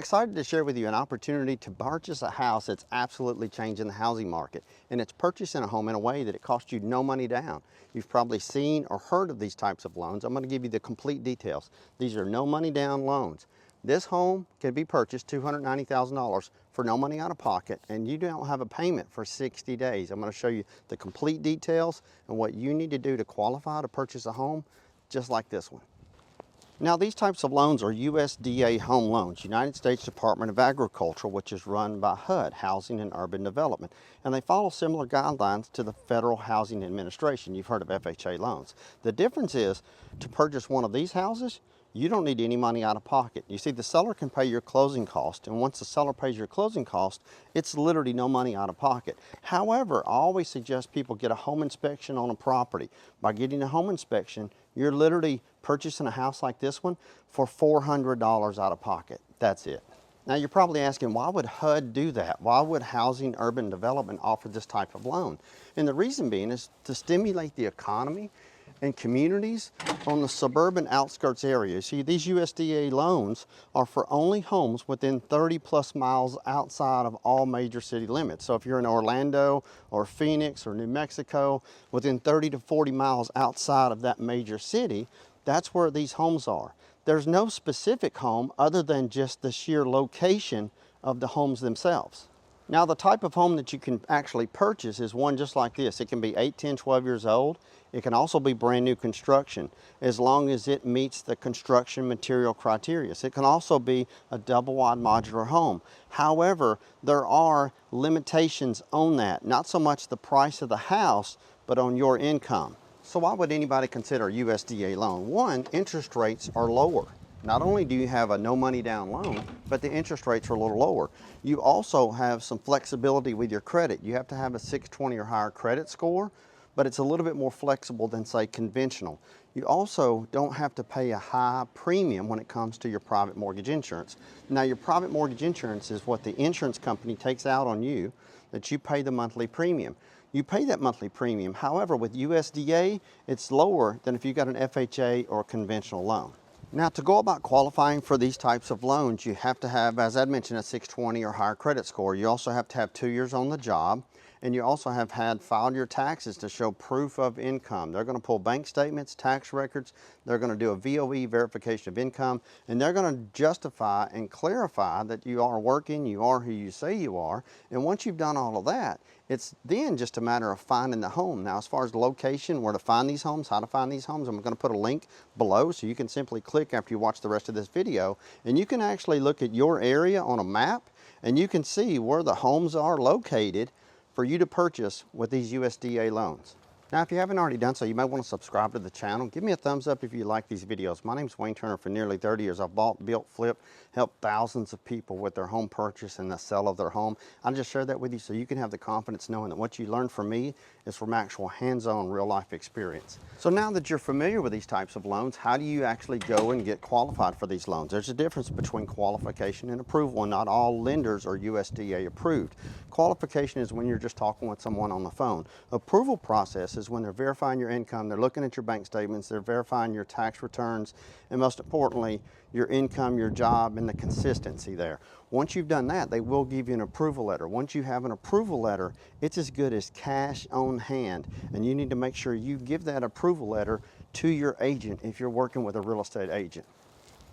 Excited to share with you an opportunity to purchase a house that's absolutely changing the housing market. And it's purchasing a home in a way that it costs you no money down. You've probably seen or heard of these types of loans. I'm going to give you the complete details. These are no money down loans. This home can be purchased $290,000 for no money out of pocket, and you don't have a payment for 60 days. I'm going to show you the complete details and what you need to do to qualify to purchase a home just like this one. Now, these types of loans are USDA home loans, United States Department of Agriculture, which is run by HUD, Housing and Urban Development. And they follow similar guidelines to the Federal Housing Administration. You've heard of FHA loans. The difference is, to purchase one of these houses, you don't need any money out of pocket. You see, the seller can pay your closing cost, and once the seller pays your closing cost, it's literally no money out of pocket. However, I always suggest people get a home inspection on a property. By getting a home inspection, you're literally purchasing a house like this one for $400 out of pocket. That's it. Now, you're probably asking, why would HUD do that? Why would Housing Urban Development offer this type of loan? And the reason being is to stimulate the economy and communities on the suburban outskirts areas. See, these USDA loans are for only homes within 30 plus miles outside of all major city limits. So if you're in Orlando or Phoenix or New Mexico, within 30 to 40 miles outside of that major city, that's where these homes are. There's no specific home other than just the sheer location of the homes themselves. Now, the type of home that you can actually purchase is one just like this. It can be 8, 10, 12 years old. It can also be brand new construction as long as it meets the construction material criteria. So it can also be a double wide modular home. However, there are limitations on that. Not so much the price of the house, but on your income. So why would anybody consider a USDA loan? One, interest rates are lower. Not only do you have a no money down loan, but the interest rates are a little lower. You also have some flexibility with your credit. You have to have a 620 or higher credit score, but it's a little bit more flexible than, say, conventional. You also don't have to pay a high premium when it comes to your private mortgage insurance. Now, your private mortgage insurance is what the insurance company takes out on you, that you pay the monthly premium. You pay that monthly premium. However, with USDA, it's lower than if you got an FHA or a conventional loan. Now, to go about qualifying for these types of loans, you have to have, as I mentioned, a 620 or higher credit score. You also have to have 2 years on the job, and you also have had filed your taxes to show proof of income. They're going to pull bank statements, tax records, they're going to do a VOE, verification of income, and they're going to justify and clarify that you are working, you are who you say you are. And once you've done all of that, it's then just a matter of finding the home. Now, as far as location, where to find these homes, how to find these homes, I'm going to put a link below so you can simply click after you watch the rest of this video, and you can actually look at your area on a map, and you can see where the homes are located for you to purchase with these USDA loans. Now, if you haven't already done so, you might want to subscribe to the channel. Give me a thumbs up if you like these videos. My name is Wayne Turner. For nearly 30 years, I've bought, built, flipped, helped thousands of people with their home purchase and the sale of their home. I just share that with you so you can have the confidence knowing that what you learn from me is from actual hands-on real-life experience. So now that you're familiar with these types of loans, how do you actually go and get qualified for these loans? There's a difference between qualification and approval, and not all lenders are USDA approved. Qualification is when you're just talking with someone on the phone. Approval process is when they're verifying your income, they're looking at your bank statements, they're verifying your tax returns, and most importantly, your income, your job, and the consistency there. Once you've done that, they will give you an approval letter. Once you have an approval letter, it's as good as cash on hand, and you need to make sure you give that approval letter to your agent if you're working with a real estate agent.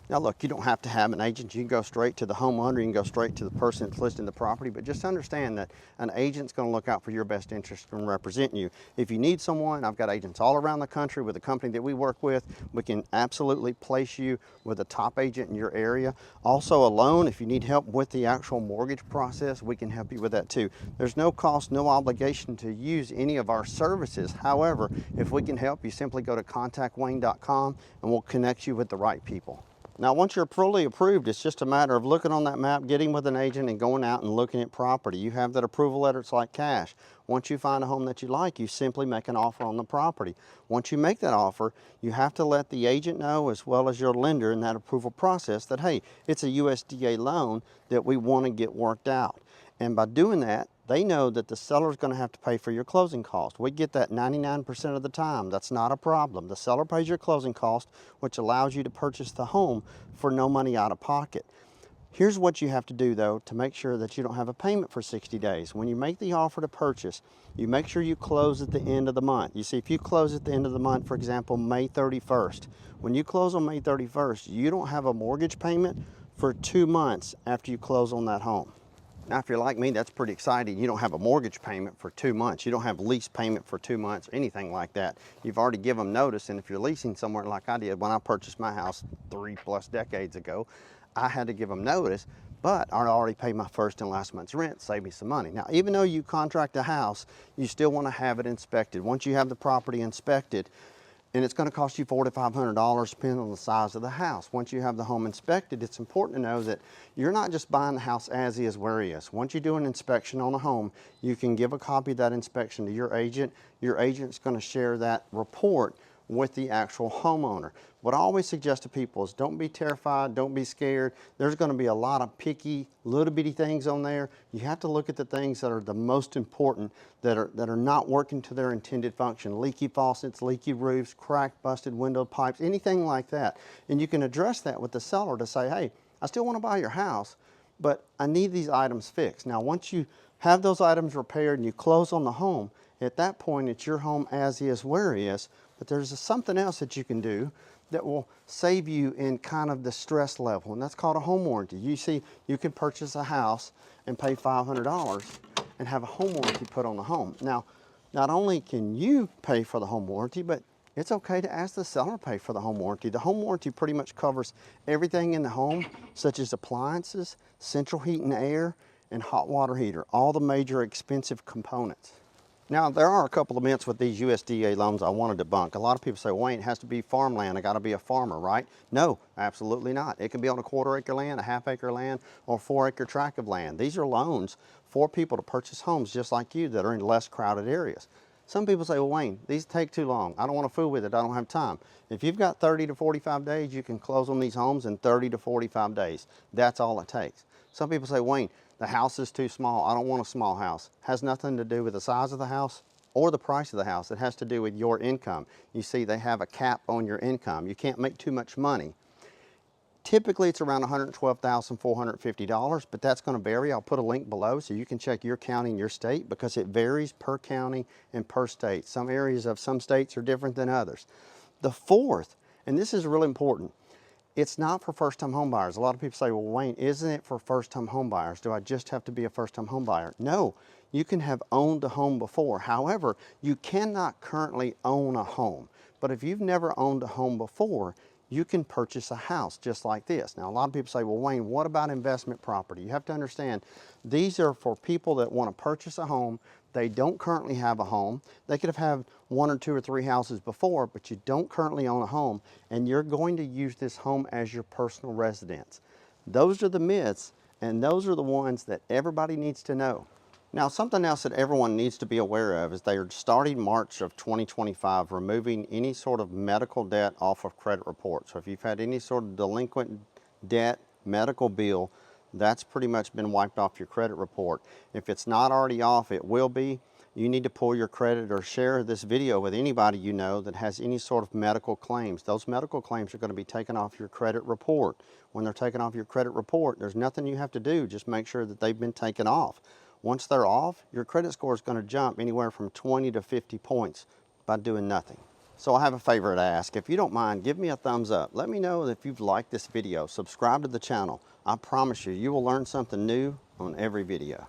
Now look, you don't have to have an agent. You can go straight to the homeowner, you can go straight to the person that's listing the property, but just understand that an agent's going to look out for your best interest and represent you. If you need someone, I've got agents all around the country with the company that we work with. We can absolutely place you with a top agent in your area. Also a loan, if you need help with the actual mortgage process, we can help you with that too. There's no cost, no obligation to use any of our services. However, if we can help you, simply go to contactwayne.com and we'll connect you with the right people. Now, once you're fully approved, it's just a matter of looking on that map, getting with an agent, and going out and looking at property. You have that approval letter, it's like cash. Once you find a home that you like, you simply make an offer on the property. Once you make that offer, you have to let the agent know, as well as your lender in that approval process, that, hey, it's a USDA loan that we want to get worked out. And by doing that, they know that the seller is going to have to pay for your closing cost. We get that 99% of the time. That's not a problem. The seller pays your closing cost, which allows you to purchase the home for no money out of pocket. Here's what you have to do though to make sure that you don't have a payment for 60 days. When you make the offer to purchase, you make sure you close at the end of the month. You see, if you close at the end of the month, for example, May 31st, when you close on May 31st, you don't have a mortgage payment for 2 months after you close on that home. Now, if you're like me, that's pretty exciting. You don't have a mortgage payment for 2 months. You don't have lease payment for 2 months, anything like that. You've already given them notice, and if you're leasing somewhere like I did when I purchased my house 3+ decades ago, I had to give them notice, but I already paid my first and last month's rent, save me some money. Now, even though you contract a house, you still want to have it inspected. Once you have the property inspected, and it's going to cost you $400 to $500 depending on the size of the house. Once you have the home inspected, it's important to know that you're not just buying the house as is where it is. Once you do an inspection on a home, you can give a copy of that inspection to your agent. Your agent's going to share that report with the actual homeowner. What I always suggest to people is don't be terrified, don't be scared. There's going to be a lot of picky, little bitty things on there. You have to look at the things that are the most important, that are not working to their intended function. Leaky faucets, leaky roofs, cracked, busted window pipes, anything like that. And you can address that with the seller to say, hey, I still want to buy your house, but I need these items fixed. Now, once you have those items repaired and you close on the home, at that point, it's your home as is, where it is. But there's something else that you can do that will save you in kind of the stress level, and that's called a home warranty. You see, you can purchase a house and pay $500 and have a home warranty put on the home. Now, not only can you pay for the home warranty, but it's okay to ask the seller to pay for the home warranty. The home warranty pretty much covers everything in the home, such as appliances, central heat and air, and hot water heater, all the major expensive components. Now, there are a couple of myths with these USDA loans I want to debunk. A lot of people say, Wayne, it has to be farmland. I got to be a farmer, right? No, absolutely not. It can be on a 1/4 acre land, a 1/2 acre land, or 4 acre tract of land. These are loans for people to purchase homes just like you that are in less crowded areas. Some people say, well, Wayne, these take too long. I don't want to fool with it. I don't have time. If you've got 30 to 45 days, you can close on these homes in 30 to 45 days. That's all it takes. Some people say, Wayne, the house is too small. I don't want a small house. Has nothing to do with the size of the house or the price of the house. It has to do with your income. You see, they have a cap on your income. You can't make too much money. Typically, it's around $112,450, but that's going to vary. I'll put a link below so you can check your county and your state because it varies per county and per state. Some areas of some states are different than others. The fourth, and this is really important, it's not for first-time home buyers. A lot of people say, well, Wayne, isn't it for first-time home buyers? Do I just have to be a first-time home buyer? No, you can have owned a home before. However, you cannot currently own a home. But if you've never owned a home before, you can purchase a house just like this. Now, a lot of people say, well, Wayne, what about investment property? You have to understand, these are for people that want to purchase a home. They don't currently have a home. They could have had 1 or 2 or 3 houses before, but you don't currently own a home, and you're going to use this home as your personal residence. Those are the myths, and those are the ones that everybody needs to know. Now, something else that everyone needs to be aware of is they are starting March of 2025 removing any sort of medical debt off of credit reports. So if you've had any sort of delinquent debt, medical bill, that's pretty much been wiped off your credit report. If it's not already off, it will be. You need to pull your credit or share this video with anybody you know that has any sort of medical claims. Those medical claims are going to be taken off your credit report. When they're taken off your credit report, there's nothing you have to do. Just make sure that they've been taken off. Once they're off, your credit score is going to jump anywhere from 20 to 50 points by doing nothing. So I have a favor to ask. If you don't mind, give me a thumbs up. Let me know if you've liked this video. Subscribe to the channel. I promise you, you will learn something new on every video.